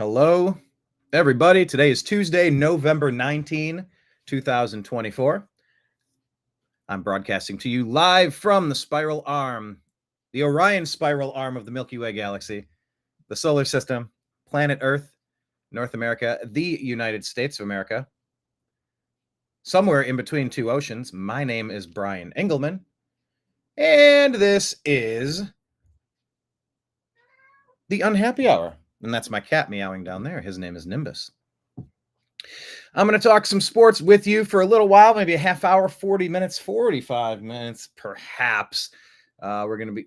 Hello, everybody. Today is Tuesday, November 19, 2024. I'm broadcasting to you live from the spiral arm, the Orion spiral arm of the Milky Way galaxy, the solar system, planet Earth, North America, the United States of America, somewhere in between two oceans. My name is Brian Engelman, and this is the Unhappy Hour. And that's my cat meowing down there. His name is Nimbus. I'm going to talk some sports with you for a little while, maybe a half hour, 40 minutes, 45 minutes, perhaps.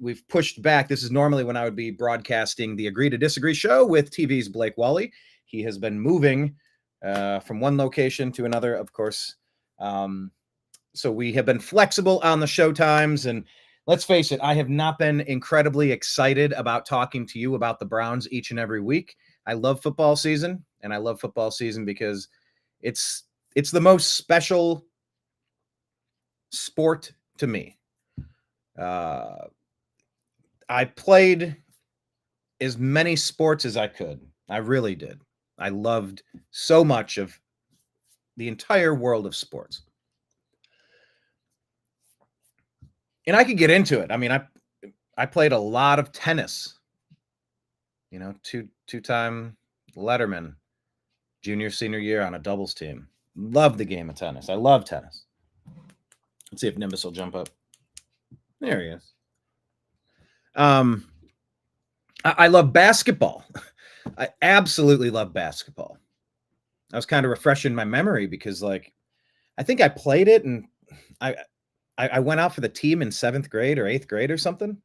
We've pushed back. This is normally when I would be broadcasting the Agree to Disagree show with TV's Blake Wally. He has been moving from one location to another, of course. So we have been flexible on the show times, and let's face it, I have not been incredibly excited about talking to you about the Browns each and every week. I love football season, and I love football season because it's the most special sport to me. I played as many sports as I could. I really did. I loved so much of the entire world of sports. And I could get into it. I mean, I played a lot of tennis. You know, two-time Letterman, junior, senior year on a doubles team. Love the game of tennis. I love tennis. Let's see if Nimbus will jump up. There he is. I love basketball. I absolutely love basketball. I was kind of refreshing my memory because, like, I think I played it, and I went out for the team in 7th grade or 8th grade or something.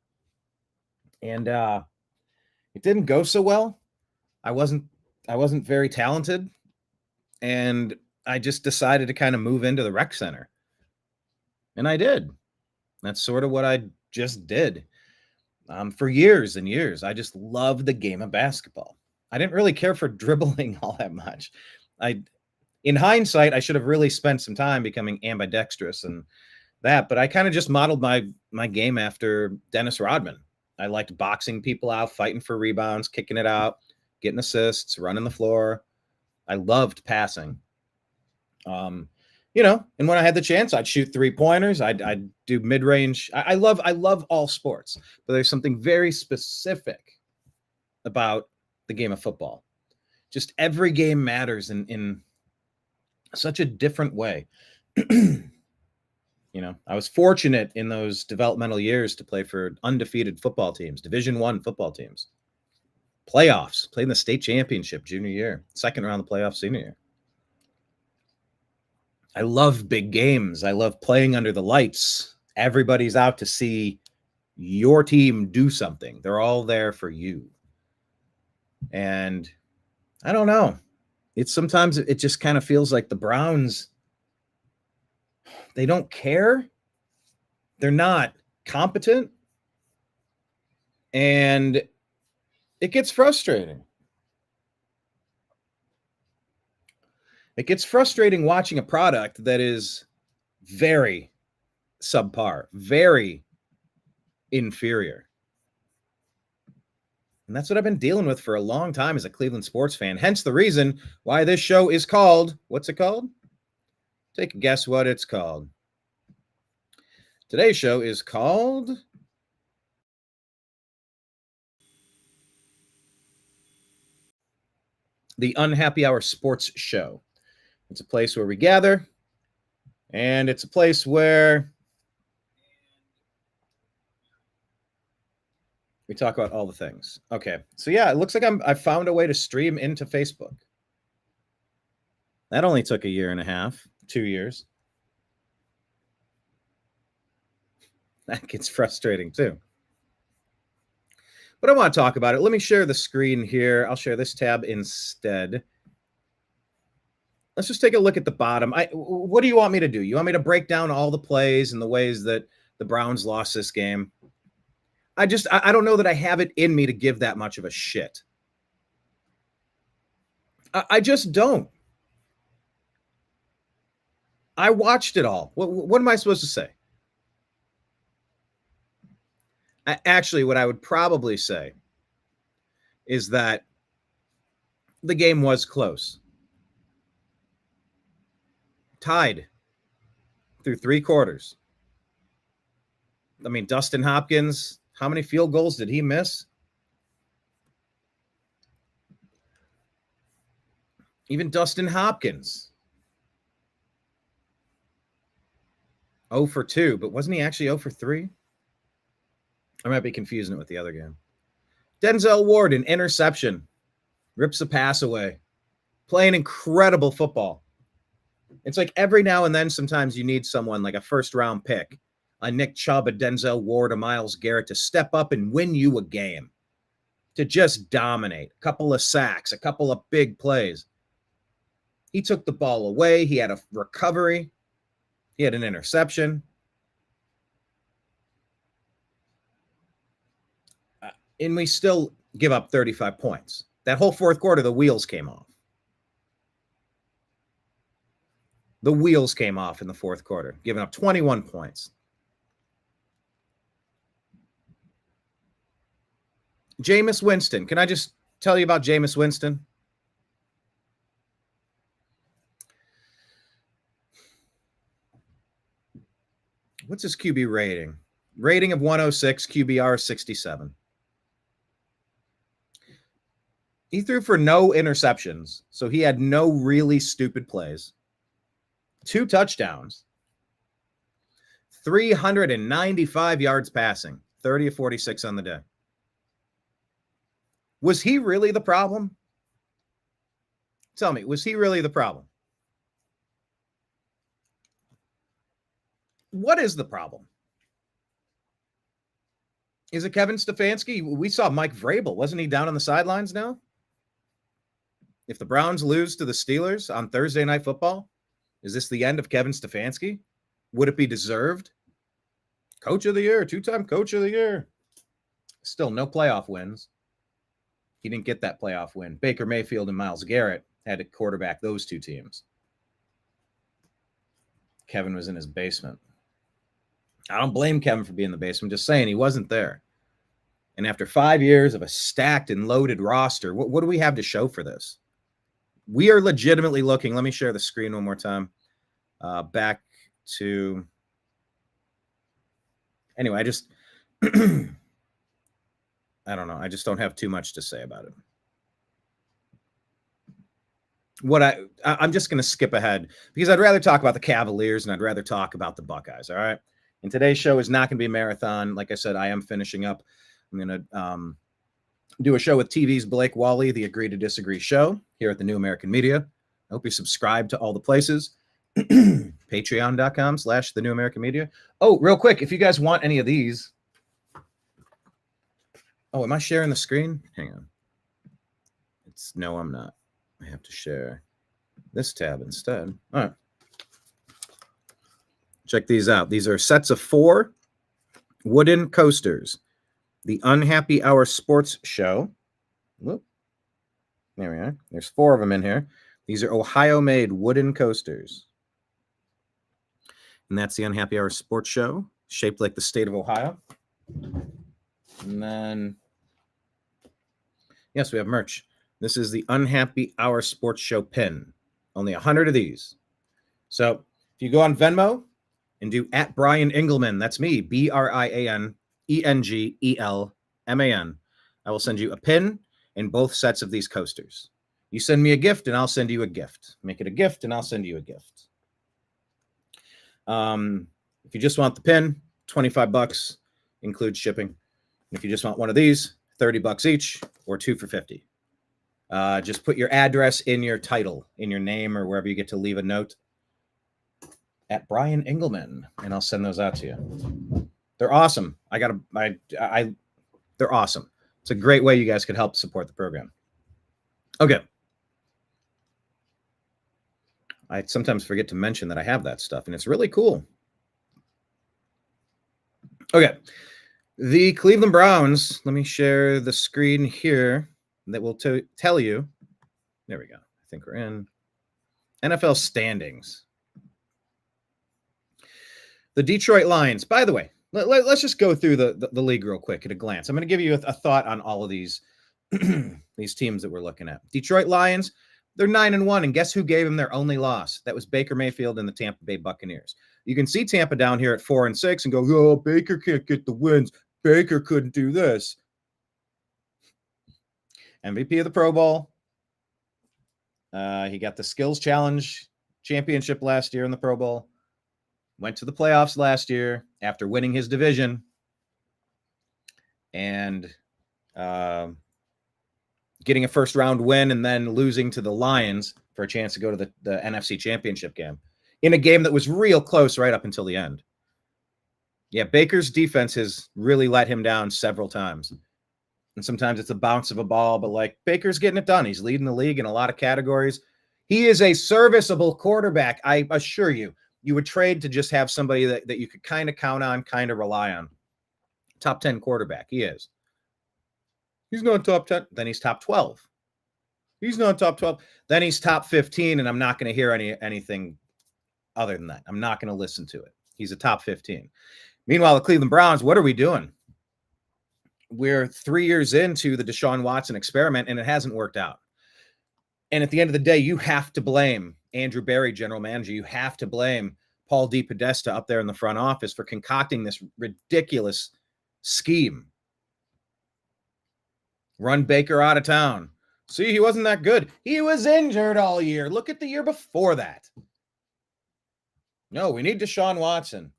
And it didn't go so well. I wasn't very talented, and I just decided to kind of move into the rec center. And I did. That's sort of what I just did. For years and years, I just loved the game of basketball. I didn't really care for dribbling all that much. In hindsight, I should have really spent some time becoming ambidextrous and that, but I kind of just modeled my game after Dennis Rodman. I liked boxing people out, fighting for rebounds, kicking it out, getting assists, running the floor. I loved passing. And when I had the chance, I'd shoot 3-pointers. I'd do mid-range. I love all sports, but there's something very specific about the game of football. Just every game matters in such a different way. I was fortunate in those developmental years to play for undefeated football teams, Division I football teams, playoffs, played in the state championship junior year, second round of the playoffs senior year. I love big games. I love playing under the lights. Everybody's out to see your team do something. They're all there for you. And I don't know. Sometimes it just kind of feels like the Browns, they don't care. They're not competent. And it gets frustrating. It gets frustrating watching a product that is very subpar, very inferior. And that's what I've been dealing with for a long time as a Cleveland sports fan. Hence the reason why this show is called, what's it called? Take a guess what it's called. Today's show is called the Unhappy Hour Sports Show. It's a place where we gather, and it's a place where we talk about all the things. Okay, so yeah, it looks like I found a way to stream into Facebook. That only took a year and a half, 2 years. That gets frustrating too. But I want to talk about it. Let me share the screen here. I'll share this tab instead. Let's just take a look at the bottom. What do you want me to do? You want me to break down all the plays and the ways that the Browns lost this game? I don't know that I have it in me to give that much of a shit. I just don't. I watched it all. What am I supposed to say? Actually, what I would probably say is that the game was close. Tied through 3 quarters. I mean, Dustin Hopkins, how many field goals did he miss? Even Dustin Hopkins. 0 for 2, but wasn't he actually 0 for 3? I might be confusing it with the other game. Denzel Ward, an interception. Rips a pass away. Playing incredible football. It's like every now and then, sometimes you need someone like a first-round pick, a Nick Chubb, a Denzel Ward, a Myles Garrett to step up and win you a game, to just dominate. A couple of sacks, a couple of big plays. He took the ball away. He had a recovery. He had an interception. And we still give up 35 points. That whole fourth quarter, the wheels came off. The wheels came off in the fourth quarter, giving up 21 points. Jameis Winston. Can I just tell you about Jameis Winston? What's his QB rating? Rating of 106, QBR 67. He threw for no interceptions, so he had no really stupid plays. 2 touchdowns. 395 yards passing. 30 of 46 on the day. Was he really the problem? Tell me, was he really the problem? What is the problem? Is it Kevin Stefanski? We saw Mike Vrabel. Wasn't he down on the sidelines now? If the Browns lose to the Steelers on Thursday Night Football, is this the end of Kevin Stefanski? Would it be deserved? Coach of the year, 2-time coach of the year. Still no playoff wins. He didn't get that playoff win. Baker Mayfield and Myles Garrett had to quarterback those 2 teams. Kevin was in his basement. I don't blame Kevin for being in the basement. I'm just saying he wasn't there. And after 5 years of a stacked and loaded roster, what do we have to show for this? We are legitimately looking. Let me share the screen one more time. Back to. Anyway, I just. I don't know. I just don't have too much to say about it. I'm just going to skip ahead because I'd rather talk about the Cavaliers and I'd rather talk about the Buckeyes. All right. And today's show is not going to be a marathon. Like I said, I am finishing up. I'm going to do a show with TV's Blake Wally, the Agree to Disagree show here at the New American Media. I hope you subscribe to all the places. Patreon.com/the New American Media. Oh, real quick, if you guys want any of these. Oh, am I sharing the screen? Hang on. No, I'm not. I have to share this tab instead. All right. Check these out. These are sets of 4 wooden coasters. The Unhappy Hour Sports Show. Whoop. There we are. There's 4 of them in here. These are Ohio-made wooden coasters. And that's the Unhappy Hour Sports Show, shaped like the state of Ohio. And then, yes, we have merch. This is the Unhappy Hour Sports Show pin. Only 100 of these. So if you go on Venmo and do at Brian Engelman, that's me, BrianEngelman, I will send you a pin and both sets of these coasters. You send me a gift and I'll send you a gift. Make it a gift and I'll send you a gift. If you just want the pin, $25, includes shipping. If you just want one of these, $30 each, or 2 for $50. Just put your address in your title, in your name, or wherever you get to leave a note at Brian Engelman, and I'll send those out to you. They're awesome. They're awesome. It's a great way you guys could help support the program. Okay. I sometimes forget to mention that I have that stuff, and it's really cool. Okay. The Cleveland Browns, let me share the screen here that will tell you. There we go. I think we're in NFL standings. The Detroit Lions, by the way, let's just go through the league real quick at a glance. I'm going to give you a thought on all of these These teams that we're looking at. Detroit Lions, they're 9-1, and guess who gave them their only loss? That was Baker Mayfield and the Tampa Bay Buccaneers. You can see Tampa down here at 4-6 and go, oh, Baker can't get the wins. Baker couldn't do this. MVP of the Pro Bowl. He got the Skills Challenge championship last year in the Pro Bowl. Went to the playoffs last year after winning his division. And getting a first-round win and then losing to the Lions for a chance to go to the NFC Championship game in a game that was real close right up until the end. Yeah, Baker's defense has really let him down several times. And sometimes it's a bounce of a ball, but like Baker's getting it done. He's leading the league in a lot of categories. He is a serviceable quarterback. I assure you, you would trade to just have somebody that you could kind of count on, kind of rely on. Top 10 quarterback. He is. He's not top 10. Then he's top 12. He's not top 12. Then he's top 15, and I'm not going to hear anything other than that. I'm not going to listen to it. He's a top 15. Meanwhile, the Cleveland Browns, what are we doing? We're 3 years into the Deshaun Watson experiment, and it hasn't worked out. And at the end of the day, you have to blame Andrew Berry, general manager. You have to blame Paul D. Podesta up there in the front office for concocting this ridiculous scheme. Run Baker out of town. See, he wasn't that good. He was injured all year. Look at the year before that. No, we need Deshaun Watson.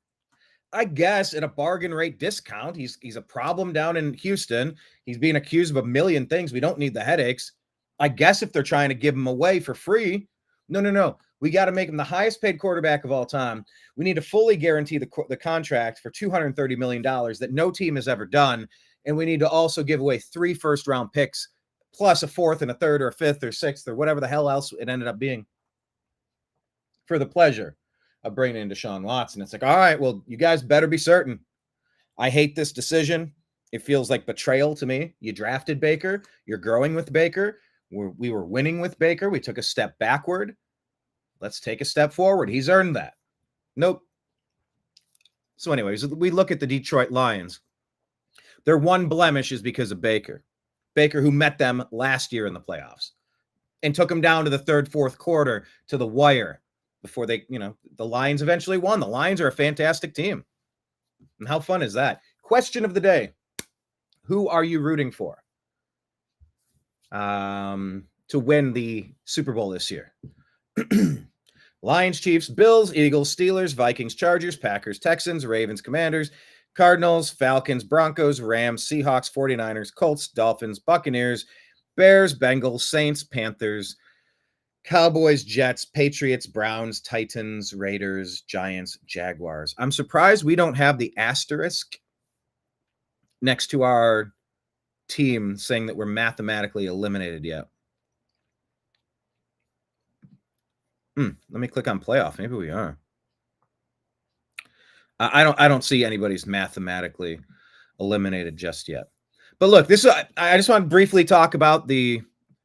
I guess at a bargain rate discount. He's a problem down in Houston. He's being accused of a million things. We don't need the headaches. I guess if they're trying to give him away for free, no. We got to make him the highest paid quarterback of all time. We need to fully guarantee the contract for $230 million that no team has ever done. And we need to also give away 3 first-round picks, plus a 4th and a 3rd or a 5th or 6th or whatever the hell else it ended up being for the pleasure of bringing in Deshaun Watson. It's like, all right, well, you guys better be certain. I hate this decision. It feels like betrayal to me. You drafted Baker. You're growing with Baker. We were winning with Baker. We took a step backward. Let's take a step forward. He's earned that. Nope. So anyways, we look at the Detroit Lions. Their one blemish is because of Baker. Baker, who met them last year in the playoffs and took them down to the 3rd, 4th quarter to the wire before they, the Lions eventually won. The Lions are a fantastic team. And how fun is that? Question of the day. Who are you rooting for to win the Super Bowl this year? Lions, Chiefs, Bills, Eagles, Steelers, Vikings, Chargers, Packers, Texans, Ravens, Commanders, Cardinals, Falcons, Broncos, Rams, Seahawks, 49ers, Colts, Dolphins, Buccaneers, Bears, Bengals, Saints, Panthers, Cowboys, Jets, Patriots, Browns, Titans, Raiders, Giants, Jaguars. I'm surprised we don't have the asterisk next to our team saying that we're mathematically eliminated yet. Let me click on playoff. Maybe we are. I don't see anybody's mathematically eliminated just yet. But look, I just want to briefly talk about the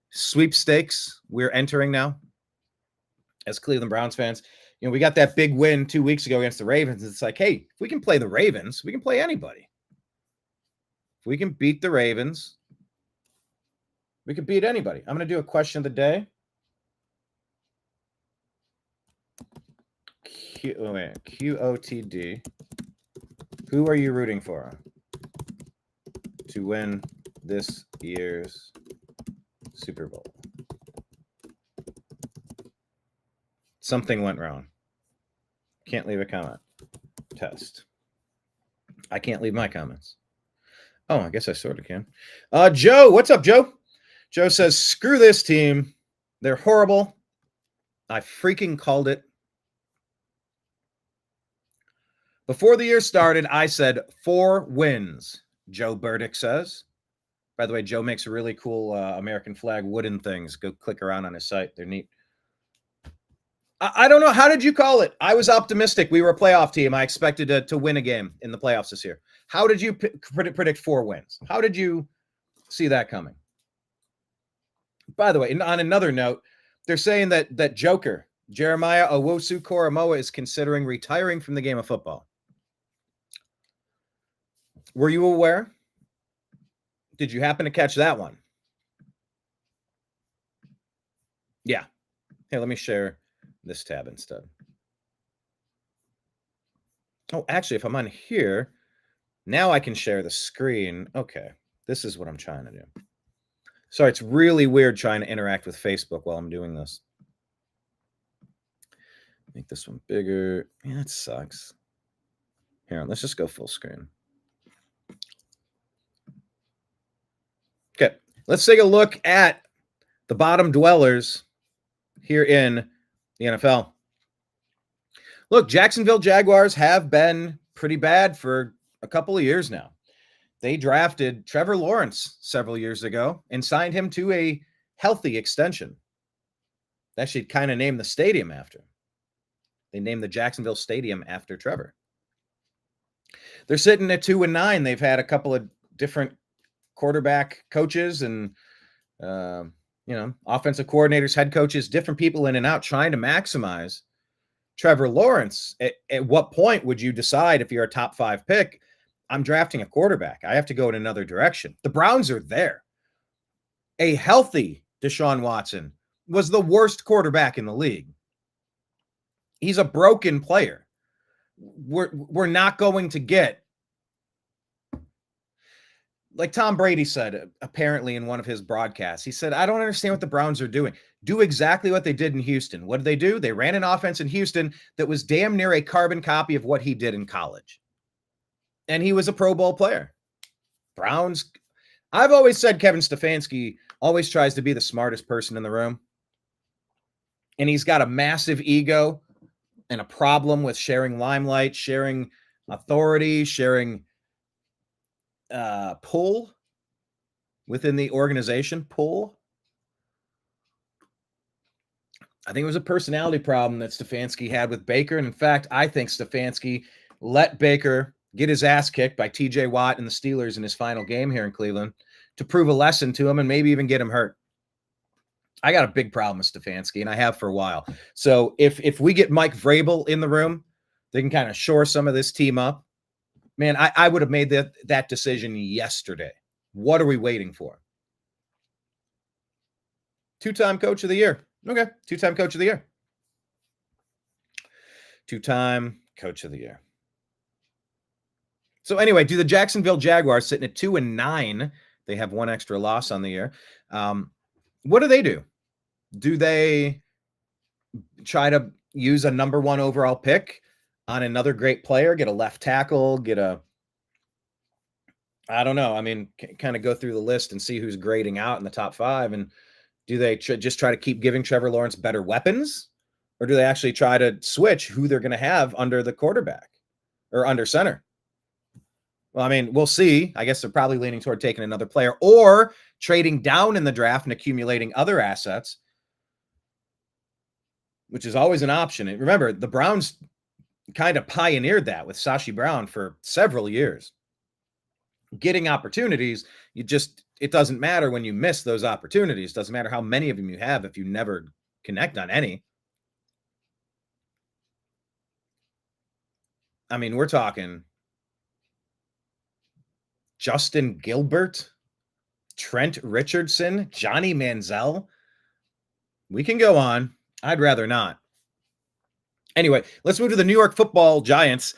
sweepstakes we're entering now as Cleveland Browns fans. We got that big win 2 weeks ago against the Ravens. It's like, hey, if we can play the Ravens, we can play anybody. If we can beat the Ravens, we can beat anybody. I'm going to do a question of the day. QOTD. Who are you rooting for to win this year's Super Bowl? Something went wrong. Can't leave a comment. Test. I can't leave my comments. Oh, I guess I sort of can. Joe, what's up, Joe? Joe says, screw this team. They're horrible. I freaking called it. Before the year started, I said 4 wins, Joe Burdick says. By the way, Joe makes a really cool American flag wooden things. Go click around on his site. They're neat. I don't know. How did you call it? I was optimistic. We were a playoff team. I expected to win a game in the playoffs this year. How did you predict 4 wins? How did you see that coming? By the way, on another note, they're saying that Joker, Jeremiah Owusu-Koramoah, is considering retiring from the game of football. Were you aware? Did you happen to catch that one? Yeah. Hey, let me share this tab instead. Oh, actually, if I'm on here, now I can share the screen. Okay. This is what I'm trying to do. Sorry, it's really weird trying to interact with Facebook while I'm doing this. Make this one bigger. Yeah, it sucks. Here, let's just go full screen. Okay, let's take a look at the bottom dwellers here in the NFL. Look, Jacksonville Jaguars have been pretty bad for a couple of years now. They drafted Trevor Lawrence several years ago and signed him to a healthy extension. They actually kind of named the stadium after him. They named the Jacksonville Stadium after Trevor. They're sitting at 2-9. They've had a couple of different quarterback coaches and offensive coordinators, head coaches, different people in and out trying to maximize Trevor Lawrence. At what point would you decide, if you're a top 5 pick, I'm drafting a quarterback, I have to go in another direction? The Browns are there. A healthy Deshaun Watson was the worst quarterback in the league. He's a broken player. We're not going to get, like Tom Brady said, apparently in one of his broadcasts, he said, I don't understand what the Browns are doing. Do exactly what they did in Houston. What did they do? They ran an offense in Houston that was damn near a carbon copy of what he did in college. And he was a Pro Bowl player. Browns, I've always said Kevin Stefanski always tries to be the smartest person in the room. And he's got a massive ego and a problem with sharing limelight, sharing authority, sharing pull within the organization. Pull. I think it was a personality problem that Stefanski had with Baker. And in fact, I think Stefanski let Baker get his ass kicked by TJ Watt and the Steelers in his final game here in Cleveland to prove a lesson to him and maybe even get him hurt. I got a big problem with Stefanski, and I have for a while. So if we get Mike Vrabel in the room, they can kind of shore some of this team up. Man, I would have made that decision yesterday. What are we waiting for? 2-time coach of the year. Okay, 2-time coach of the year. 2-time coach of the year. So anyway, do the Jacksonville Jaguars, sitting at 2-9, they have one extra loss on the year. What do? Do they try to use a number 1 overall pick on another great player, get a left tackle, I don't know. I mean, kind of go through the list and see who's grading out in the top 5. And do they just try to keep giving Trevor Lawrence better weapons? Or do they actually try to switch who they're going to have under the quarterback or under center? Well, I mean, we'll see. I guess they're probably leaning toward taking another player or trading down in the draft and accumulating other assets, which is always an option. And remember, the Browns kind of pioneered that with Sashi Brown for several years. Getting opportunities, it doesn't matter when you miss those opportunities. Doesn't matter how many of them you have if you never connect on any. I mean, we're talking Justin Gilbert, Trent Richardson, Johnny Manziel. We can go on. I'd rather not. Anyway, let's move to the New York Football Giants.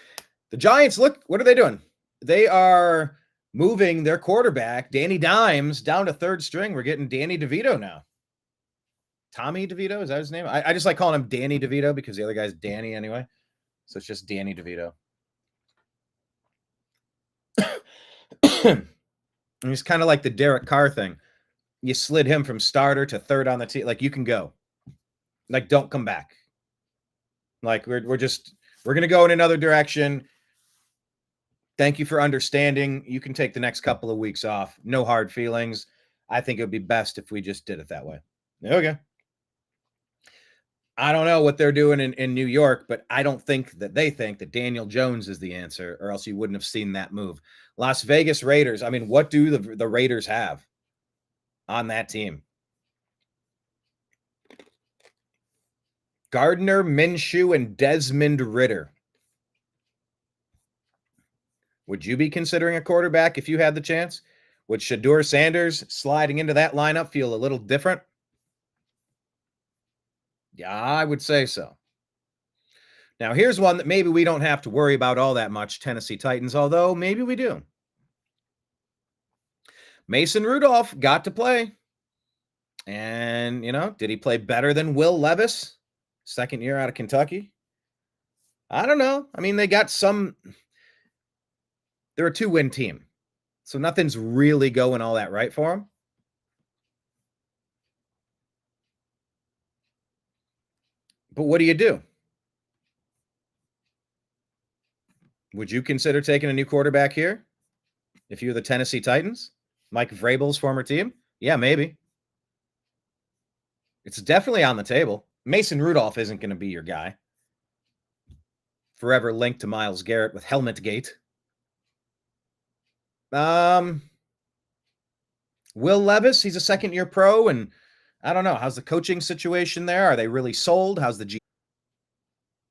The Giants, look, what are they doing? They are moving their quarterback, Danny Dimes, down to 3rd string. We're getting Danny DeVito now. Tommy DeVito, is that his name? I just like calling him Danny DeVito because the other guy's Danny anyway. So it's just Danny DeVito. And it's kind of like the Derek Carr thing. You slid him from starter to 3rd on the team. Like, you can go. Like, don't come back. Like, we're going to go in another direction. Thank you for understanding. You can take the next couple of weeks off. No hard feelings. I think it would be best if we just did it that way. Okay. I don't know what they're doing in New York, but I don't think that they think that Daniel Jones is the answer, or else you wouldn't have seen that move. Las Vegas Raiders. I mean, what do the Raiders have on that team? Gardner Minshew and Desmond Ridder. Would you be considering a quarterback if you had the chance? Would Shedeur Sanders sliding into that lineup feel a little different? Yeah, I would say so. Now, here's one that maybe we don't have to worry about all that much, Tennessee Titans, although maybe we do. Mason Rudolph got to play. And, did he play better than Will Levis, second year out of Kentucky? I don't know. I mean, they're a 2-win team. So nothing's really going all that right for them. But what do you do? Would you consider taking a new quarterback here if you're the Tennessee Titans? Mike Vrabel's former team? Yeah, maybe. It's definitely on the table. Mason Rudolph isn't going to be your guy. Forever linked to Myles Garrett with Helmet Gate. Will Levis, he's a second-year pro, and I don't know. How's the coaching situation there? Are they really sold? Are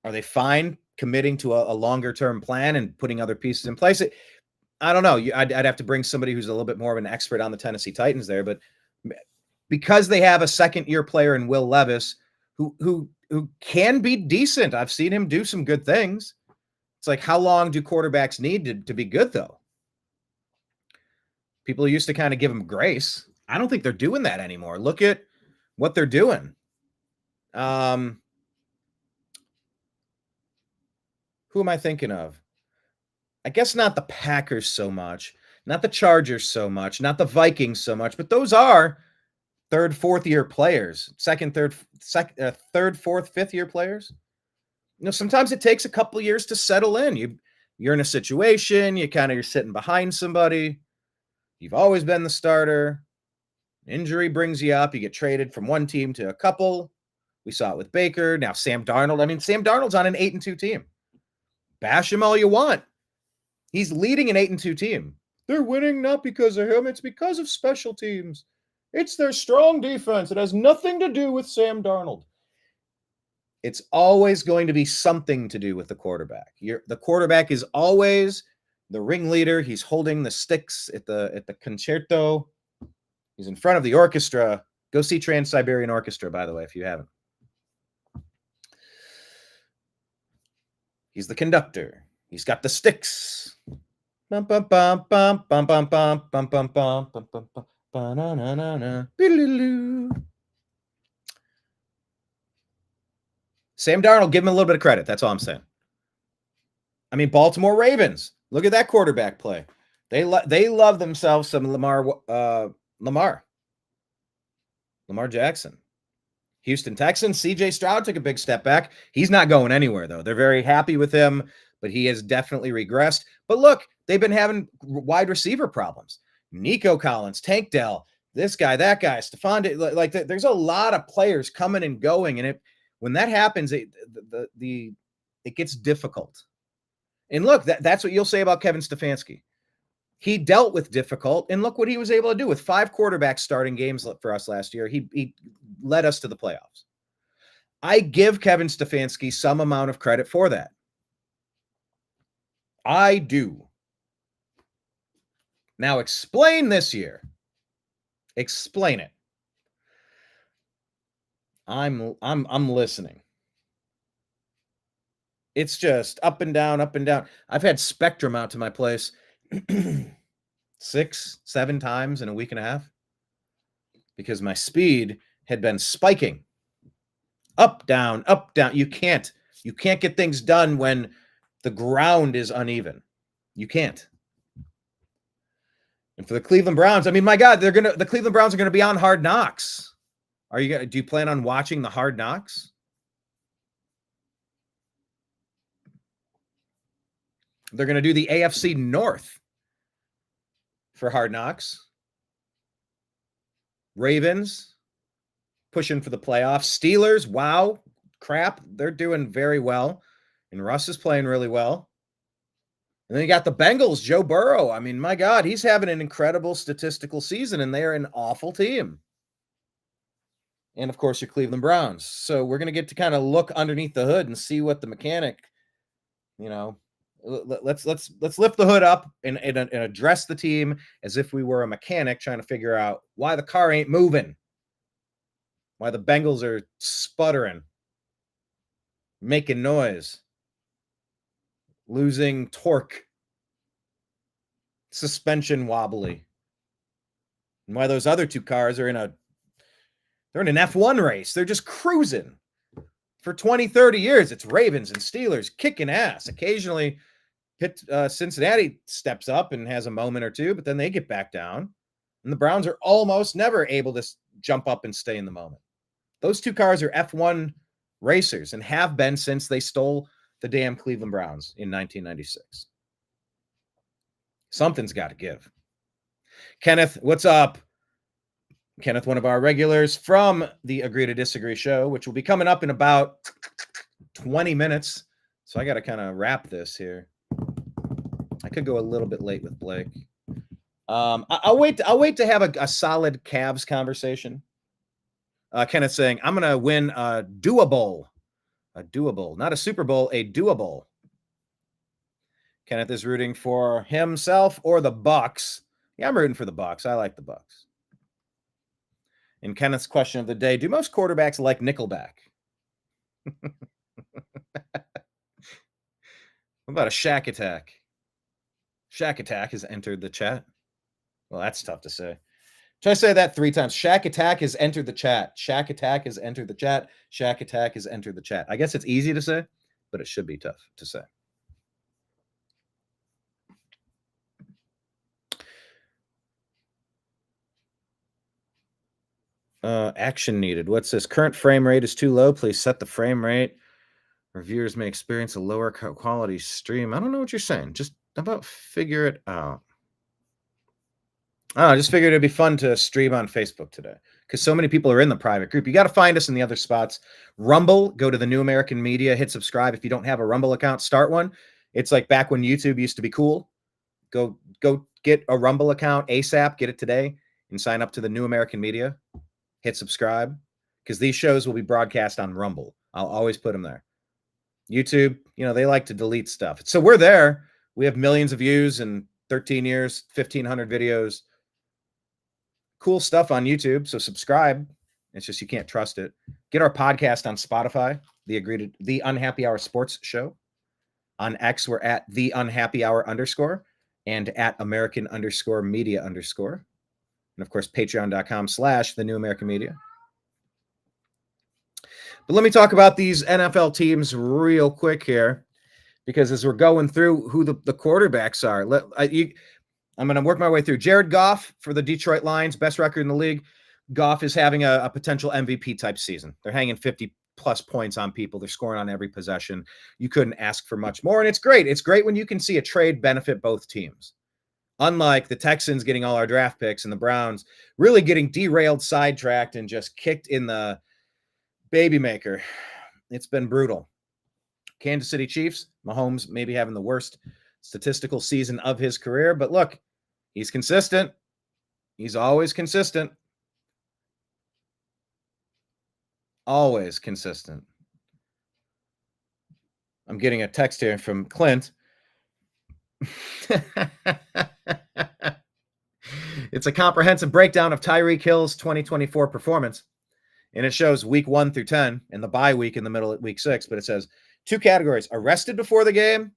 they fine committing to a longer-term plan and putting other pieces in place? I don't know. I'd have to bring somebody who's a little bit more of an expert on the Tennessee Titans there, but because they have a second-year player in Will Levis who can be decent. I've seen him do some good things. It's like, how long do quarterbacks need to be good, though? People used to kind of give him grace. I don't think they're doing that anymore. Look at what they're doing. Who am I thinking of? I guess not the Packers so much, not the Chargers so much, not the Vikings so much, but those are third, fourth year players, third, fourth, fifth year players. Sometimes it takes a couple of years to settle in. You're in a situation, you're sitting behind somebody. You've always been the starter. Injury brings you up. You get traded from one team to a couple. We saw it with Baker. Now Sam Darnold. I mean, Sam Darnold's on an 8-2 team. Bash him all you want. He's leading an 8-2 team. They're winning not because of him. It's because of special teams. It's their strong defense. It has nothing to do with Sam Darnold. It's always going to be something to do with the quarterback. The quarterback is always the ringleader. He's holding the sticks at the concerto. He's in front of the orchestra. Go see Trans-Siberian Orchestra, by the way, if you haven't. He's the conductor. He's got the sticks. Bum bum bum bum bum bum bum bum bum bum bum bum bum. Sam Darnold, give him a little bit of credit. That's all I'm saying. I mean, Baltimore Ravens. Look at that quarterback play. They love themselves some Lamar Jackson. Houston Texans, C.J. Stroud took a big step back. He's not going anywhere, though. They're very happy with him, but he has definitely regressed. But look, they've been having wide receiver problems. Nico Collins, Tank Dell, this guy, that guy, Stephon. Like, there's a lot of players coming and going, and when that happens, it gets difficult. And look, that's what you'll say about Kevin Stefanski. He dealt with difficult, and look what he was able to do with 5 quarterbacks starting games for us last year. He led us to the playoffs. I give Kevin Stefanski some amount of credit for that. I do. Now explain this year. Explain it. I'm listening. It's just up and down, up and down. I've had Spectrum out to my place 6-7 times in a week and a half because my speed had been spiking. Up, down, up, down. You can't get things done when the ground is uneven. You can't. And for the Cleveland Browns, I mean, my God, the Cleveland Browns are going to be on Hard Knocks. Do you plan on watching the Hard Knocks? They're going to do the AFC North for Hard Knocks. Ravens pushing for the playoffs. Steelers, wow, crap. They're doing very well. And Russ is playing really well. And then you got the Bengals, Joe Burrow. I mean, my God, he's having an incredible statistical season, and they're an awful team. And, of course, your Cleveland Browns. So we're going to get to kind of look underneath the hood and see what the mechanic, let's lift the hood up and address the team as if we were a mechanic trying to figure out why the car ain't moving, why the Bengals are sputtering. making noise, losing torque, suspension wobbly. And why those other two cars are they're in an F1 race. They're just cruising for 20, 30 years. It's Ravens and Steelers kicking ass. Occasionally, Cincinnati steps up and has a moment or two, but then they get back down. And the Browns are almost never able to jump up and stay in the moment. Those two cars are F1 racers and have been since they stole the damn Cleveland Browns in 1996. Something's got to give. Kenneth, what's up? Kenneth, one of our regulars from the Agree to Disagree show, which will be coming up in about 20 minutes. So I got to kind of wrap this here. I could go a little bit late with Blake. I'll wait to have a solid Cavs conversation. Kenneth saying, I'm going to win a doable, not a Super Bowl, a doable. Kenneth is rooting for himself or the Bucks. Yeah, I'm rooting for the Bucks. I like the Bucks. And Kenneth's question of the day, do most quarterbacks like Nickelback? What about a Shack Attack? Shack Attack has entered the chat. Well, that's tough to say. Try to say that 3 times. Shack Attack has entered the chat. Shack Attack has entered the chat. Shack Attack has entered the chat. I guess it's easy to say, but it should be tough to say. Action needed. What's this? Current frame rate is too low. Please set the frame rate. Reviewers may experience a lower quality stream. I don't know what you're saying. Just about figure it out. I just figured it'd be fun to stream on Facebook today because so many people are in the private group. You got to find us in the other spots. Rumble, go to the New American Media, hit subscribe. If you don't have a Rumble account, start one. It's like back when YouTube used to be cool. Go get a Rumble account ASAP, get it today, and sign up to the New American Media. Hit subscribe because these shows will be broadcast on Rumble. I'll always put them there. YouTube, they like to delete stuff. So we're there. We have millions of views in 13 years, 1,500 videos. Cool stuff on YouTube. So subscribe. It's just you can't trust it. Get our podcast on Spotify, the Unhappy Hour Sports Show. On X, we're at the Unhappy Hour _ and at American _media _. And of course, patreon.com/the New American Media. But let me talk about these NFL teams real quick here, because as we're going through who the quarterbacks are, I'm going to work my way through. Jared Goff for the Detroit Lions, best record in the league. Goff is having a potential MVP type season. They're hanging 50 plus points on people. They're scoring on every possession. You couldn't ask for much more. And it's great. It's great when you can see a trade benefit both teams. Unlike the Texans getting all our draft picks and the Browns really getting derailed, sidetracked, and just kicked in the baby maker. It's been brutal. Kansas City Chiefs, Mahomes maybe having the worst statistical season of his career, but look, he's consistent. He's always consistent. Always consistent. I'm getting a text here from Clint. It's a comprehensive breakdown of Tyreek Hill's 2024 performance, and it shows week 1 through 10 and the bye week in the middle at week 6, but it says 2 categories: arrested before the game,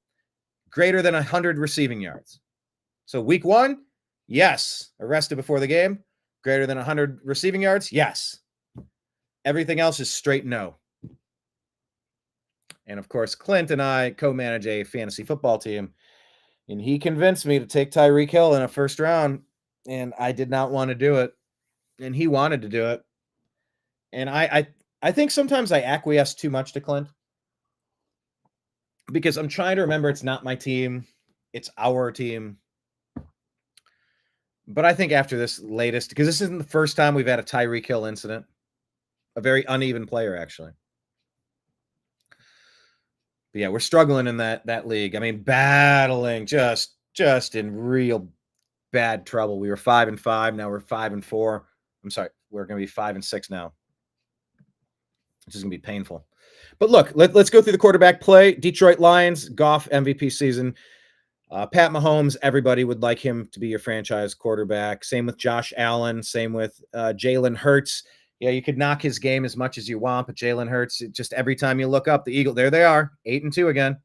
greater than 100 receiving yards. So week 1, yes. Arrested before the game, greater than 100 receiving yards, yes. Everything else is straight no. And of course, Clint and I co-manage a fantasy football team, and he convinced me to take Tyreek Hill in a first round, and I did not want to do it, and he wanted to do it. And I think sometimes I acquiesce too much to Clint, because I'm trying to remember it's not my team, it's our team. But I think after this latest, because this isn't the first time we've had a Tyreek Hill incident, a very uneven player, actually. But yeah, we're struggling in that league. I mean, battling just in real bad trouble. We were 5-5. Now we're 5-4. I'm sorry. We're going to be 5-6 now, which is going to be painful. But look, let's go through the quarterback play. Detroit Lions, Goff MVP season. Pat Mahomes, everybody would like him to be your franchise quarterback. Same with Josh Allen. Same with Jalen Hurts. Yeah, you could knock his game as much as you want, but Jalen Hurts, just every time you look up, the Eagle, there they are, 8-2 again.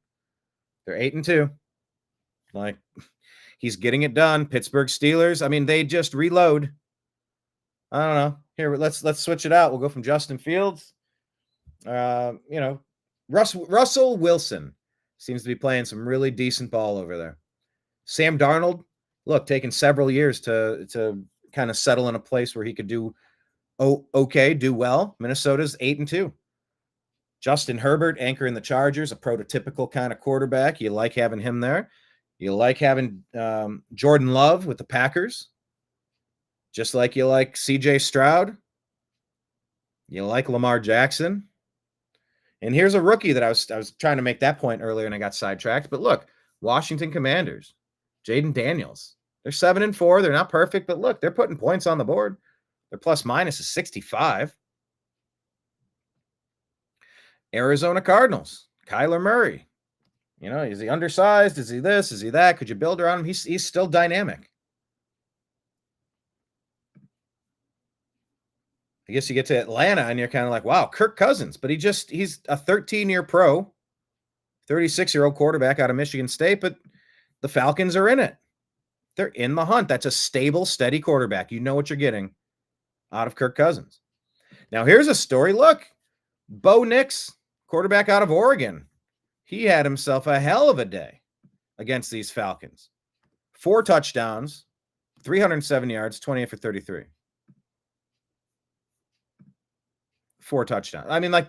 They're 8-2. Like, he's getting it done. Pittsburgh Steelers, I mean, they just reload. I don't know. Here, let's switch it out. We'll go from Justin Fields. Russell Wilson seems to be playing some really decent ball over there. Sam Darnold, look, taking several years to kind of settle in a place where he could do do well. Minnesota's 8-2. Justin Herbert anchoring the Chargers, a prototypical kind of quarterback. You like having him there. You like having Jordan Love with the Packers, just like you like C.J. Stroud. You like Lamar Jackson. And here's a rookie that I was trying to make that point earlier and I got sidetracked. But look, Washington Commanders, Jaden Daniels. They're 7-4. They're not perfect, but look, they're putting points on the board. Their plus minus is 65. Arizona Cardinals, Kyler Murray. You know, is he undersized? Is he this? Is he that? Could you build around him? He's still dynamic. I guess you get to Atlanta and you're kind of like, wow, Kirk Cousins. But he's a 13-year pro, 36-year-old quarterback out of Michigan State, but the Falcons are in it. They're in the hunt. That's a stable, steady quarterback. You know what you're getting out of Kirk Cousins. Now, here's a story. Look, Bo Nix, quarterback out of Oregon. He had himself a hell of a day against these Falcons. 4 touchdowns, 307 yards, 28 for 33. 4 touchdowns. I mean, like,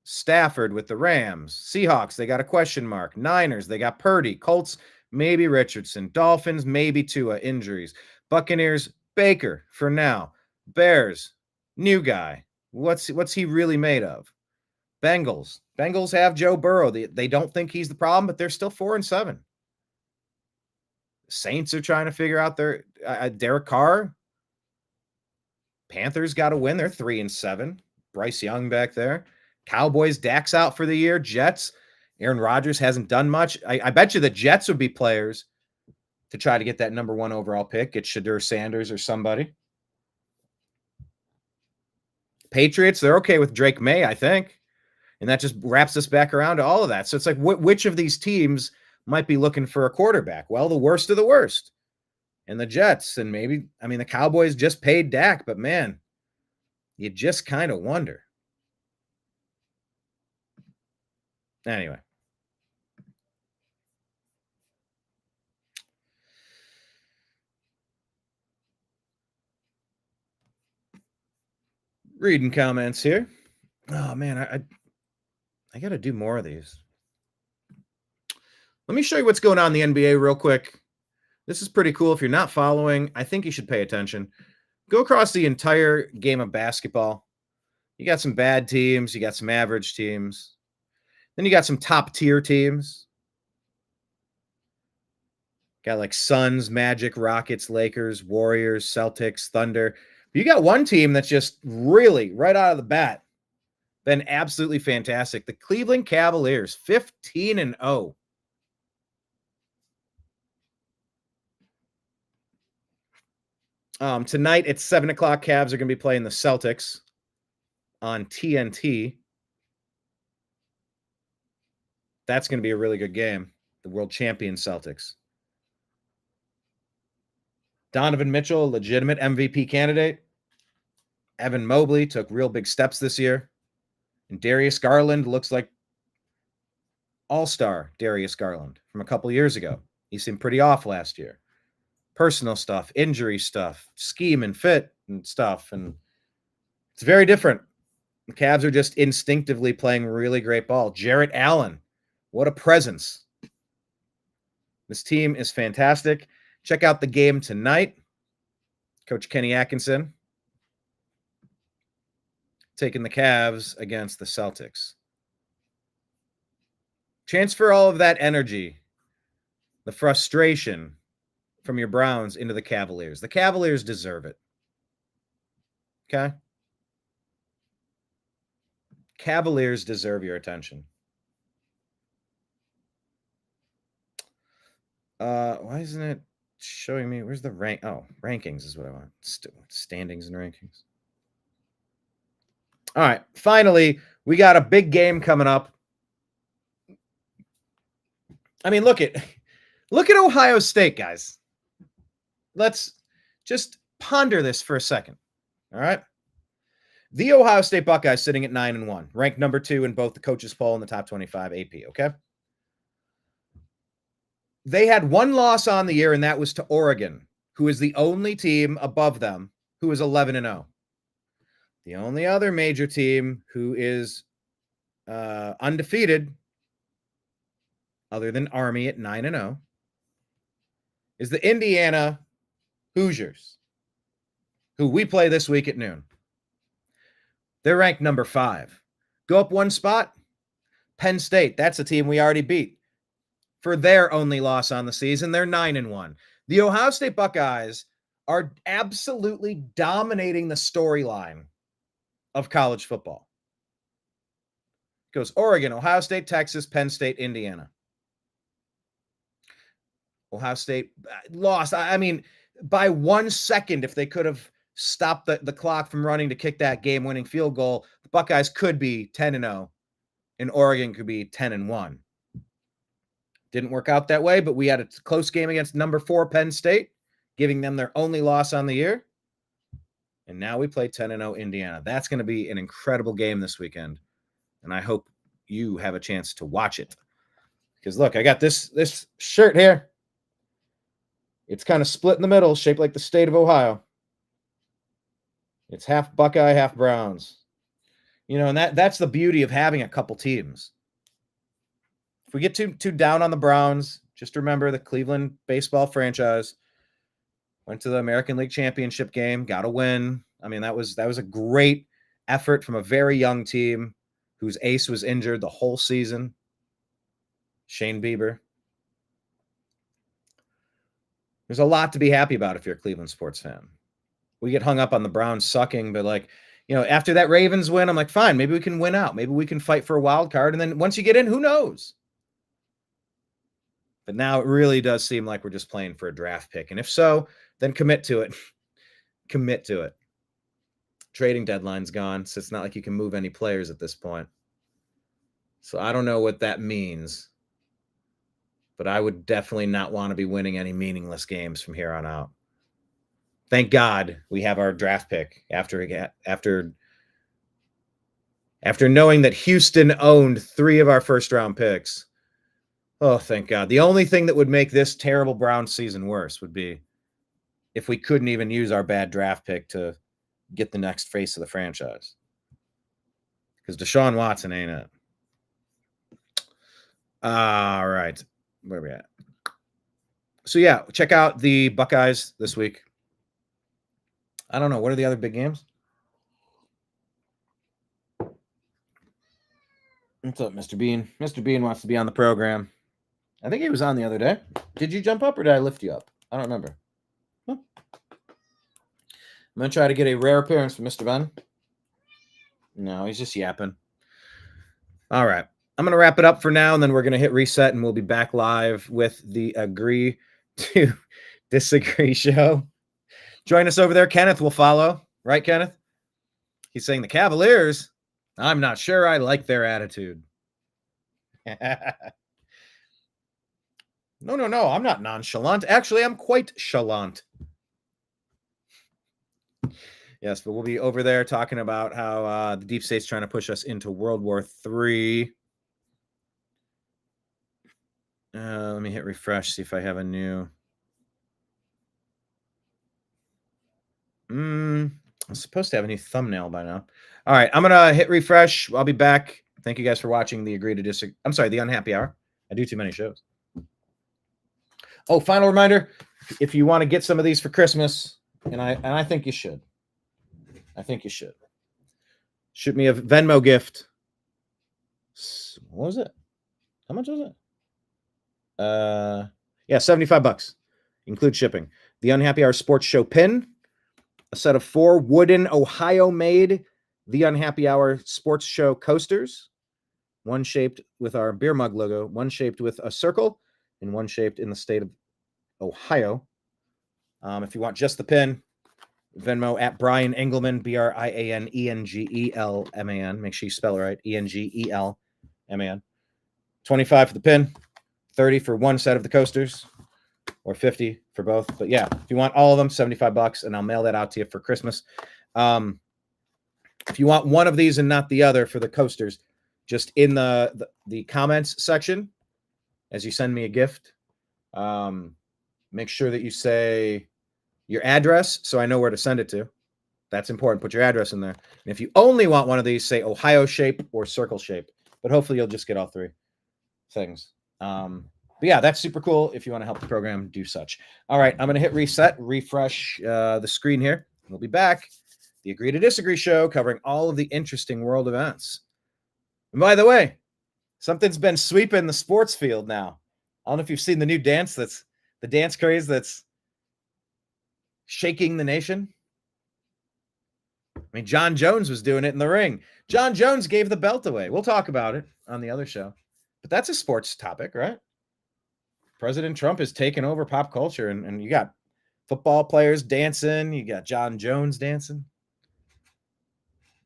Stafford with the Rams. Seahawks, they got a question mark. Niners, they got Purdy. Colts, maybe Richardson. Dolphins, maybe Tua. Injuries. Buccaneers, Baker for now. Bears, new guy. What's he really made of? Bengals have Joe Burrow. They don't think he's the problem, but they're still 4-7. Saints are trying to figure out their Derek Carr. Panthers got to win. They're 3-7. Bryce Young back there. Cowboys, Dak's out for the year. Jets, Aaron Rodgers hasn't done much. I bet you the Jets would be players to try to get that number 1 overall pick, get Shadur Sanders or somebody. Patriots, they're okay with Drake May, I think. And that just wraps us back around to all of that. So it's like, which of these teams might be looking for a quarterback? Well, the worst of the worst. And the Jets, and maybe, I mean, the Cowboys just paid Dak, but man, you just kind of wonder. Anyway. Reading comments here. Oh, man, I got to do more of these. Let me show you what's going on in the NBA real quick. This is pretty cool. If you're not following, I think you should pay attention. Go across the entire game of basketball. You got some bad teams. You got some average teams. Then you got some top-tier teams. Got like Suns, Magic, Rockets, Lakers, Warriors, Celtics, Thunder. You got one team that's just really, right out of the bat, been absolutely fantastic. The Cleveland Cavaliers, 15-0. Tonight at 7 o'clock, Cavs are going to be playing the Celtics on TNT. That's going to be a really good game. The world champion Celtics. Donovan Mitchell, legitimate MVP candidate. Evan Mobley took real big steps this year. And Darius Garland looks like all-star Darius Garland from a couple years ago. He seemed pretty off last year. Personal stuff, injury stuff, scheme and fit and stuff. And it's very different. The Cavs are just instinctively playing really great ball. Jarrett Allen, what a presence. This team is fantastic. Check out the game tonight. Coach Kenny Atkinson taking the Cavs against the Celtics. Transfer all of that energy, the frustration from your Browns into the Cavaliers. The Cavaliers deserve it. Okay? Cavaliers deserve your attention. Why isn't it showing me? Where's the rank? Oh, rankings is what I want. Standings and rankings. All right. Finally, we got a big game coming up. I mean, look at Ohio State, guys. Let's just ponder this for a second. All right. The Ohio State Buckeyes sitting at 9-1, ranked number 2 in both the coaches poll and the top 25 AP. Okay. They had one loss on the year, and that was to Oregon, who is the only team above them who is 11-0. The only other major team who is undefeated, other than Army at 9-0, is the Indiana Hoosiers, who we play this week at noon. They're ranked number 5. Go up one spot, Penn State. That's a team we already beat. For their only loss on the season, they're 9-1. The Ohio State Buckeyes are absolutely dominating the storyline of college football. It goes Oregon, Ohio State, Texas, Penn State, Indiana. Ohio State lost. I mean, by 1 second, if they could have stopped the clock from running to kick that game-winning field goal, the Buckeyes could be 10-0, and Oregon could be 10-1. Didn't work out that way, but we had a close game against number 4 Penn State, giving them their only loss on the year. And now we play 10-0 Indiana. That's going to be an incredible game this weekend, and I hope you have a chance to watch it. Because look, I got this shirt here. It's kind of split in the middle, shaped like the state of Ohio. It's half Buckeye, half Browns. You know, and that's the beauty of having a couple teams. If we get too down on the Browns, just remember the Cleveland baseball franchise went to the American League Championship game, got a win. I mean, that was a great effort from a very young team whose ace was injured the whole season, Shane Bieber. There's a lot to be happy about if you're a Cleveland sports fan. We get hung up on the Browns sucking, but after that Ravens win, I'm like, fine, maybe we can win out. Maybe we can fight for a wild card. And then once you get in, who knows? But now it really does seem like we're just playing for a draft pick. And if so, then commit to it. Commit to it. Trading deadline's gone, so it's not like you can move any players at this point. So I don't know what that means. But I would definitely not want to be winning any meaningless games from here on out. Thank God we have our draft pick after knowing that Houston owned 3 of our first-round picks. Oh, thank God. The only thing that would make this terrible Browns season worse would be if we couldn't even use our bad draft pick to get the next face of the franchise. Because Deshaun Watson ain't it. All right. Where are we at? So, yeah, check out the Buckeyes this week. I don't know. What are the other big games? What's up, Mr. Bean? Mr. Bean wants to be on the program. I think he was on the other day. Did you jump up or did I lift you up? I don't remember. Huh. I'm going to try to get a rare appearance from Mr. Ben. No, he's just yapping. All right. I'm going to wrap it up for now, and then we're going to hit reset, and we'll be back live with the Agree to Disagree show. Join us over there. Kenneth will follow. Right, Kenneth? He's saying the Cavaliers, I'm not sure I like their attitude. No. I'm not nonchalant. Actually, I'm quite chalant. Yes, but we'll be over there talking about how the deep state's trying to push us into World War III. Let me hit refresh, see if I have a new. I'm supposed to have a new thumbnail by now. All right, I'm going to hit refresh. I'll be back. Thank you guys for watching the Agree to Disagree. I'm sorry, the Unhappy Hour. I do too many shows. Oh, final reminder, if you want to get some of these for Christmas, and I think you should. Shoot me a Venmo gift. What was it? How much was it? Yeah, $75. Include shipping. The Unhappy Hour Sports Show pin. A set of 4 wooden Ohio-made The Unhappy Hour Sports Show coasters. One shaped with our beer mug logo, one shaped with a circle, and one shaped in the state of Ohio. If you want just the pin, Venmo at Brian Engelman, BrianEngelman. Make sure you spell it right, Engelman. 25 for the pin, 30 for one set of the coasters, or 50 for both. But yeah, if you want all of them, $75, and I'll mail that out to you for Christmas. If you want one of these and not the other for the coasters, just in the comments section, as you send me a gift, make sure that you say your address so I know where to send it to. That's important. Put your address in there. And if you only want one of these, say Ohio shape or circle shape. But hopefully you'll just get all three things. But yeah, that's super cool. If you want to help the program, do such. All right, I'm going to hit reset, refresh the screen here. We'll be back. The Agree to Disagree show, covering all of the interesting world events. And by the way, something's been sweeping the sports field now. I don't know if you've seen the new dance that's the dance craze that's shaking the nation. I mean, John Jones was doing it in the ring. John Jones gave the belt away. We'll talk about it on the other show. But that's a sports topic, right? President Trump has taken over pop culture, and you got football players dancing. You got John Jones dancing.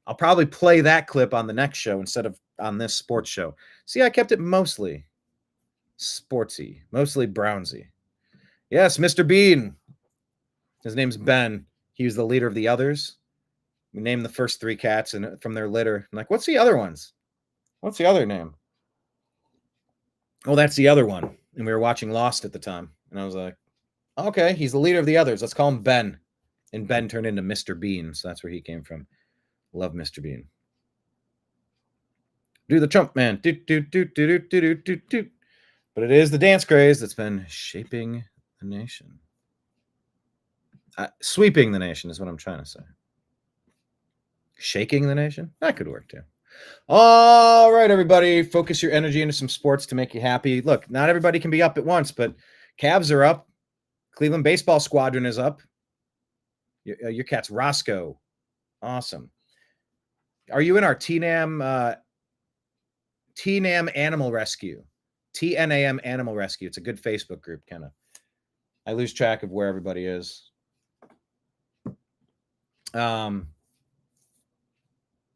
I'll probably play that clip on the next show instead of on this sports show. See, I kept it mostly sportsy, mostly Brownsy. Yes, Mr. Bean. His name's Ben. He was the leader of the others. We named the first three cats and from their litter. I'm like, what's the other ones? What's the other name? Oh, that's the other one. And we were watching Lost at the time. And I was like, okay, he's the leader of the others. Let's call him Ben. And Ben turned into Mr. Bean. So that's where he came from. Love Mr. Bean. Do the Trump man. Do, do, do, do, do, do, do, do. But it is the dance craze that's been shaping the nation. Sweeping the nation is what I'm trying to say. Shaking the nation? That could work too. All right, everybody. Focus your energy into some sports to make you happy. Look, not everybody can be up at once, but Cavs are up. Cleveland Baseball Squadron is up. Your cat's Roscoe. Awesome. Are you in our TNAM Animal Rescue? TNAM Animal Rescue. It's a good Facebook group, kind of. I lose track of where everybody is.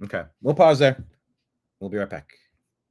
Okay, we'll pause there. We'll be right back.